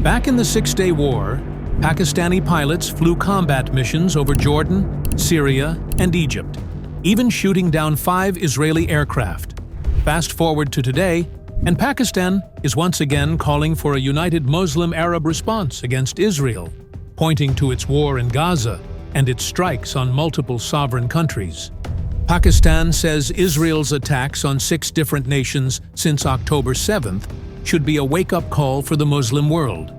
Back in the Six-Day War, Pakistani pilots flew combat missions over Jordan, Syria, and Egypt, even shooting down 5 Israeli aircraft. Fast forward to today, and Pakistan is once again calling for a united Muslim-Arab response against Israel, pointing to its war in Gaza and its strikes on multiple sovereign countries. Pakistan says Israel's attacks on 6 different nations since October 7th should be a wake-up call for the Muslim world.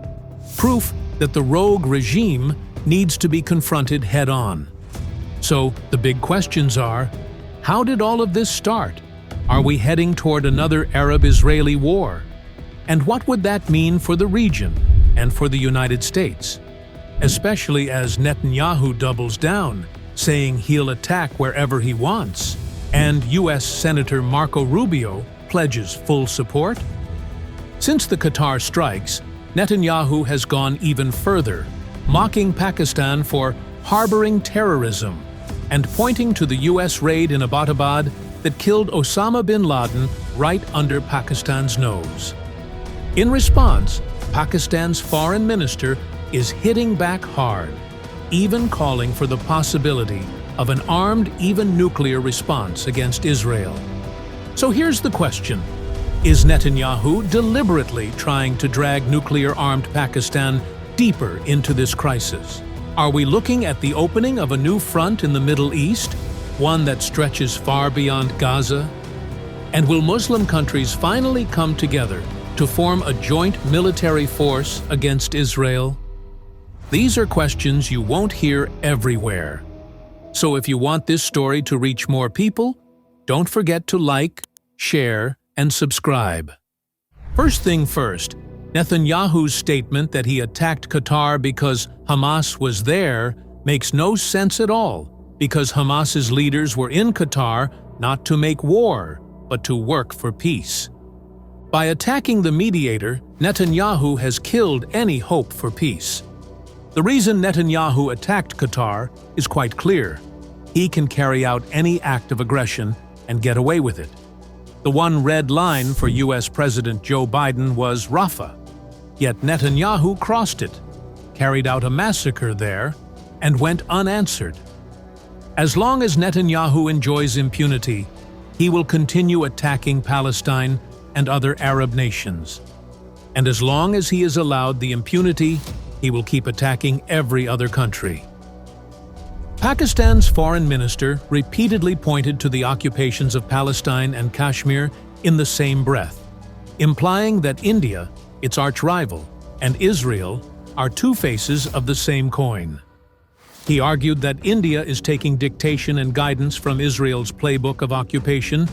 Proof that the rogue regime needs to be confronted head-on. So, the big questions are, how did all of this start? Are we heading toward another Arab-Israeli war? And what would that mean for the region and for the United States? Especially as Netanyahu doubles down, saying he'll attack wherever he wants, and U.S. Senator Marco Rubio pledges full support? Since the Qatar strikes, Netanyahu has gone even further, mocking Pakistan for harboring terrorism and pointing to the U.S. raid in Abbottabad that killed Osama bin Laden right under Pakistan's nose. In response, Pakistan's foreign minister is hitting back hard, even calling for the possibility of an armed, even nuclear response against Israel. So here's the question. Is Netanyahu deliberately trying to drag nuclear-armed Pakistan deeper into this crisis? Are we looking at the opening of a new front in the Middle East, one that stretches far beyond Gaza? And will Muslim countries finally come together to form a joint military force against Israel? These are questions you won't hear everywhere. So if you want this story to reach more people, don't forget to like, share, and subscribe. First thing first, Netanyahu's statement that he attacked Qatar because Hamas was there makes no sense at all, because Hamas's leaders were in Qatar not to make war, but to work for peace. By attacking the mediator, Netanyahu has killed any hope for peace. The reason Netanyahu attacked Qatar is quite clear. He can carry out any act of aggression and get away with it. The one red line for U.S. President Joe Biden was Rafah. Yet Netanyahu crossed it, carried out a massacre there, and went unanswered. As long as Netanyahu enjoys impunity, he will continue attacking Palestine and other Arab nations. And as long as he is allowed the impunity, he will keep attacking every other country. Pakistan's foreign minister repeatedly pointed to the occupations of Palestine and Kashmir in the same breath, implying that India, its arch-rival, and Israel are two faces of the same coin. He argued that India is taking dictation and guidance from Israel's playbook of occupation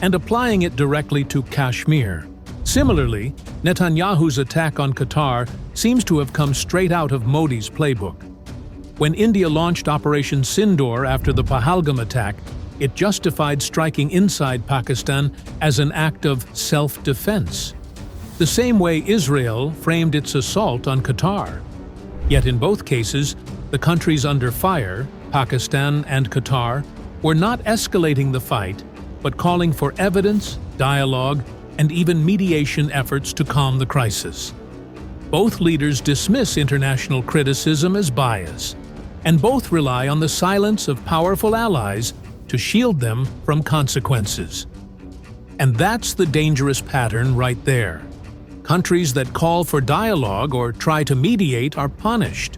and applying it directly to Kashmir. Similarly, Netanyahu's attack on Qatar seems to have come straight out of Modi's playbook. When India launched Operation Sindoor after the Pahalgam attack, it justified striking inside Pakistan as an act of self-defense, the same way Israel framed its assault on Qatar. Yet in both cases, the countries under fire, Pakistan and Qatar, were not escalating the fight, but calling for evidence, dialogue, and even mediation efforts to calm the crisis. Both leaders dismiss international criticism as bias, and both rely on the silence of powerful allies to shield them from consequences. And that's the dangerous pattern right there. Countries that call for dialogue or try to mediate are punished,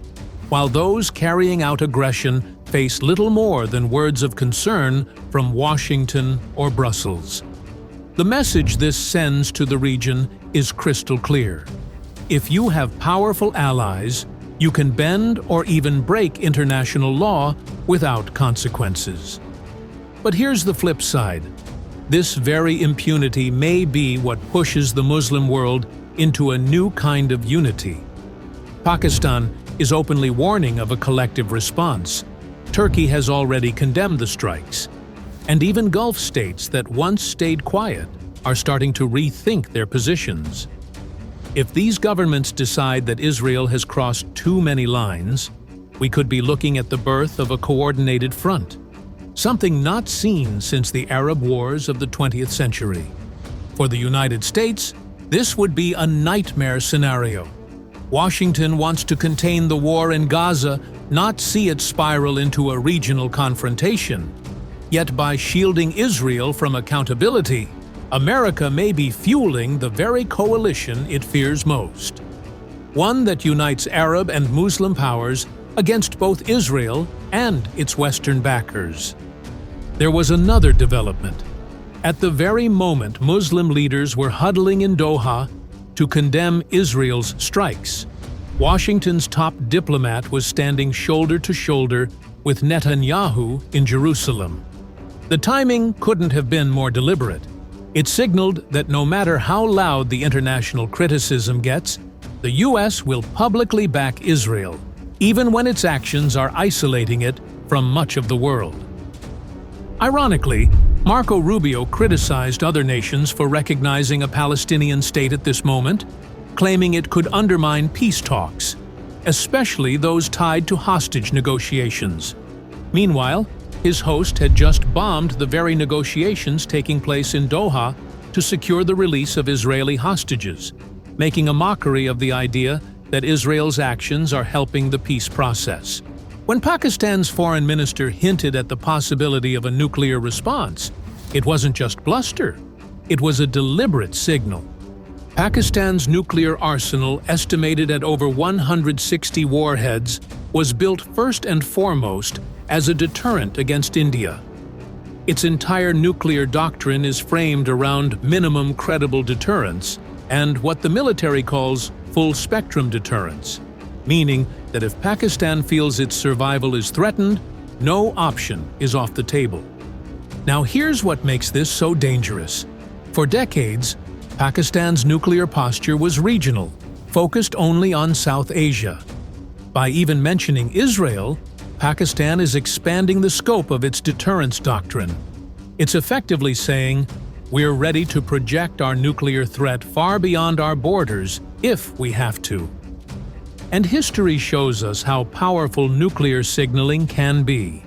while those carrying out aggression face little more than words of concern from Washington or Brussels. The message this sends to the region is crystal clear. If you have powerful allies, you can bend or even break international law without consequences. But here's the flip side. This very impunity may be what pushes the Muslim world into a new kind of unity. Pakistan is openly warning of a collective response. Turkey has already condemned the strikes. And even Gulf states that once stayed quiet are starting to rethink their positions. If these governments decide that Israel has crossed too many lines, we could be looking at the birth of a coordinated front, something not seen since the Arab wars of the 20th century. For the United States, this would be a nightmare scenario, Washington wants to contain the war in Gaza, not see it spiral into a regional confrontation. Yet by shielding Israel from accountability, America may be fueling the very coalition it fears most. One that unites Arab and Muslim powers against both Israel and its Western backers. There was another development. At the very moment Muslim leaders were huddling in Doha to condemn Israel's strikes, Washington's top diplomat was standing shoulder to shoulder with Netanyahu in Jerusalem. The timing couldn't have been more deliberate. It signaled that no matter how loud the international criticism gets, the U.S. will publicly back Israel, even when its actions are isolating it from much of the world. Ironically, Marco Rubio criticized other nations for recognizing a Palestinian state at this moment, claiming it could undermine peace talks, especially those tied to hostage negotiations. Meanwhile, his host had just bombed the very negotiations taking place in Doha to secure the release of Israeli hostages, making a mockery of the idea that Israel's actions are helping the peace process. When Pakistan's foreign minister hinted at the possibility of a nuclear response, it wasn't just bluster, it was a deliberate signal. Pakistan's nuclear arsenal, estimated at over 160 warheads, was built first and foremost as a deterrent against India. Its entire nuclear doctrine is framed around minimum credible deterrence and what the military calls full-spectrum deterrence, meaning that if Pakistan feels its survival is threatened, no option is off the table. Now here's what makes this so dangerous. For decades, Pakistan's nuclear posture was regional, focused only on South Asia. By even mentioning Israel, Pakistan is expanding the scope of its deterrence doctrine. It's effectively saying, we're ready to project our nuclear threat far beyond our borders if we have to. And history shows us how powerful nuclear signaling can be.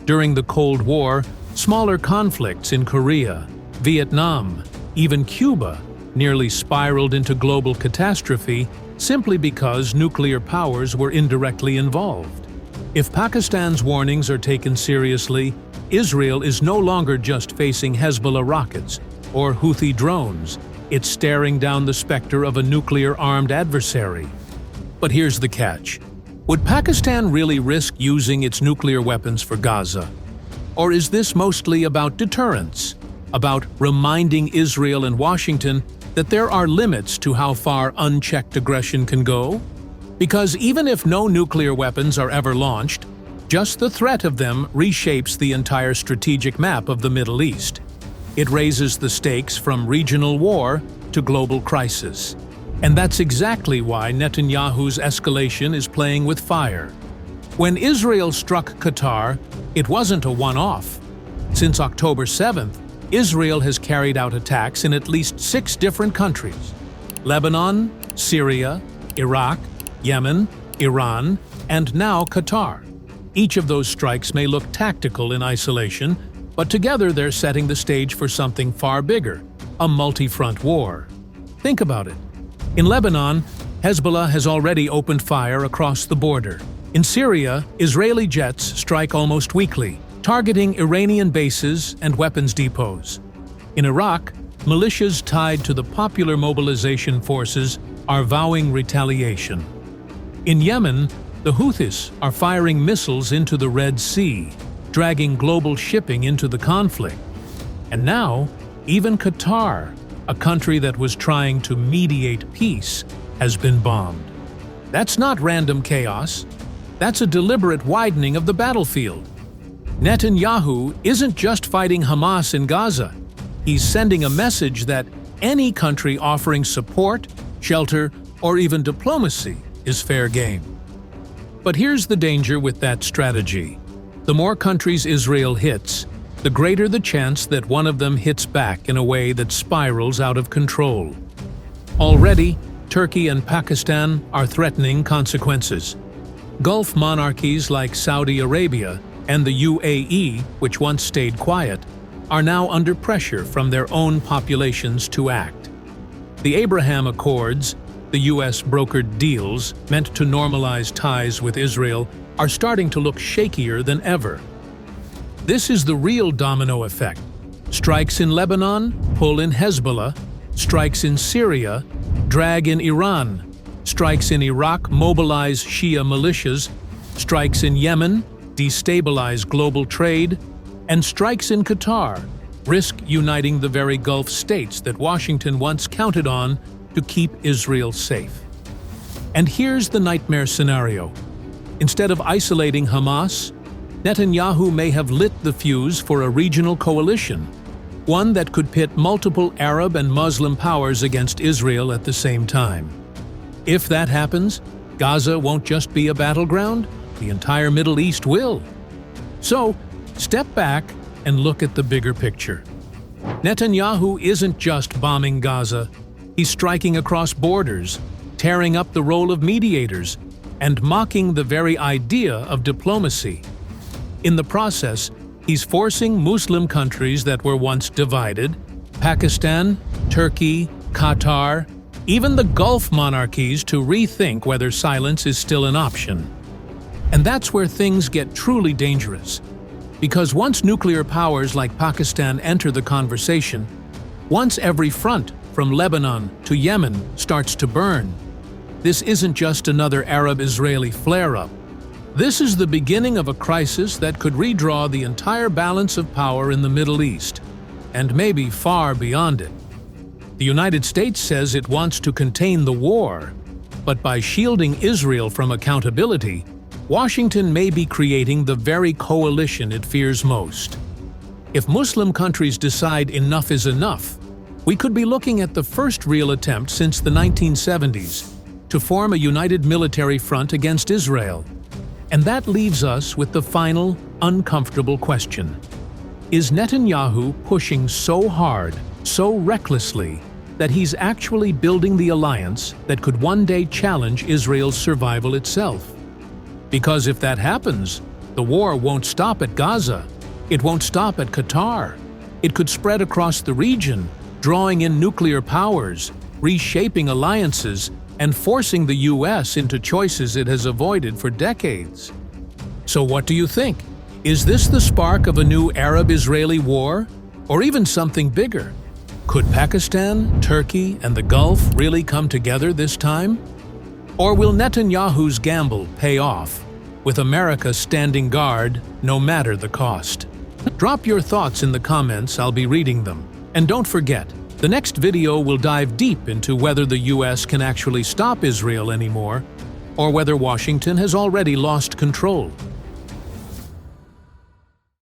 During the Cold War, smaller conflicts in Korea, Vietnam, even Cuba nearly spiraled into global catastrophe simply because nuclear powers were indirectly involved. If Pakistan's warnings are taken seriously, Israel is no longer just facing Hezbollah rockets or Houthi drones, it's staring down the specter of a nuclear-armed adversary. But here's the catch. Would Pakistan really risk using its nuclear weapons for Gaza? Or is this mostly about deterrence, about reminding Israel and Washington that there are limits to how far unchecked aggression can go? Because even if no nuclear weapons are ever launched, just the threat of them reshapes the entire strategic map of the Middle East. It raises the stakes from regional war to global crisis. And that's exactly why Netanyahu's escalation is playing with fire. When Israel struck Qatar, it wasn't a one-off. Since October 7th, Israel has carried out attacks in at least 6 different countries: Lebanon, Syria, Iraq, Yemen, Iran, and now Qatar. Each of those strikes may look tactical in isolation, but together they're setting the stage for something far bigger, a multi-front war. Think about it. In Lebanon, Hezbollah has already opened fire across the border. In Syria, Israeli jets strike almost weekly, targeting Iranian bases and weapons depots. In Iraq, militias tied to the Popular Mobilization Forces are vowing retaliation. In Yemen, the Houthis are firing missiles into the Red Sea, dragging global shipping into the conflict. And now, even Qatar, a country that was trying to mediate peace, has been bombed. That's not random chaos. That's a deliberate widening of the battlefield. Netanyahu isn't just fighting Hamas in Gaza. He's sending a message that any country offering support, shelter, or even diplomacy is fair game. But here's the danger with that strategy. The more countries Israel hits, the greater the chance that one of them hits back in a way that spirals out of control. Already, Turkey and Pakistan are threatening consequences. Gulf monarchies like Saudi Arabia and the UAE, which once stayed quiet, are now under pressure from their own populations to act. The Abraham Accords, the U.S. brokered deals meant to normalize ties with Israel are starting to look shakier than ever. This is the real domino effect. Strikes in Lebanon pull in Hezbollah, strikes in Syria drag in Iran, strikes in Iraq mobilize Shia militias, strikes in Yemen destabilize global trade, and strikes in Qatar risk uniting the very Gulf states that Washington once counted on to keep Israel safe. And here's the nightmare scenario. Instead of isolating Hamas, Netanyahu may have lit the fuse for a regional coalition, one that could pit multiple Arab and Muslim powers against Israel at the same time. If that happens, Gaza won't just be a battleground, the entire Middle East will. So, step back and look at the bigger picture. Netanyahu isn't just bombing Gaza, he's striking across borders, tearing up the role of mediators, and mocking the very idea of diplomacy. In the process, he's forcing Muslim countries that were once divided, Pakistan, Turkey, Qatar, even the Gulf monarchies, to rethink whether silence is still an option. And that's where things get truly dangerous. Because once nuclear powers like Pakistan enter the conversation, once every front from Lebanon to Yemen starts to burn, this isn't just another Arab-Israeli flare-up. This is the beginning of a crisis that could redraw the entire balance of power in the Middle East, and maybe far beyond it. The United States says it wants to contain the war, but by shielding Israel from accountability, Washington may be creating the very coalition it fears most. If Muslim countries decide enough is enough, we could be looking at the first real attempt since the 1970s to form a united military front against Israel. And that leaves us with the final, uncomfortable question. Is Netanyahu pushing so hard, so recklessly, that he's actually building the alliance that could one day challenge Israel's survival itself? Because if that happens, the war won't stop at Gaza. It won't stop at Qatar. It could spread across the region, drawing in nuclear powers, reshaping alliances, and forcing the U.S. into choices it has avoided for decades. So what do you think? Is this the spark of a new Arab-Israeli war? Or even something bigger? Could Pakistan, Turkey, and the Gulf really come together this time? Or will Netanyahu's gamble pay off, with America standing guard no matter the cost? Drop your thoughts in the comments, I'll be reading them. And don't forget, the next video will dive deep into whether the US can actually stop Israel anymore, or whether Washington has already lost control.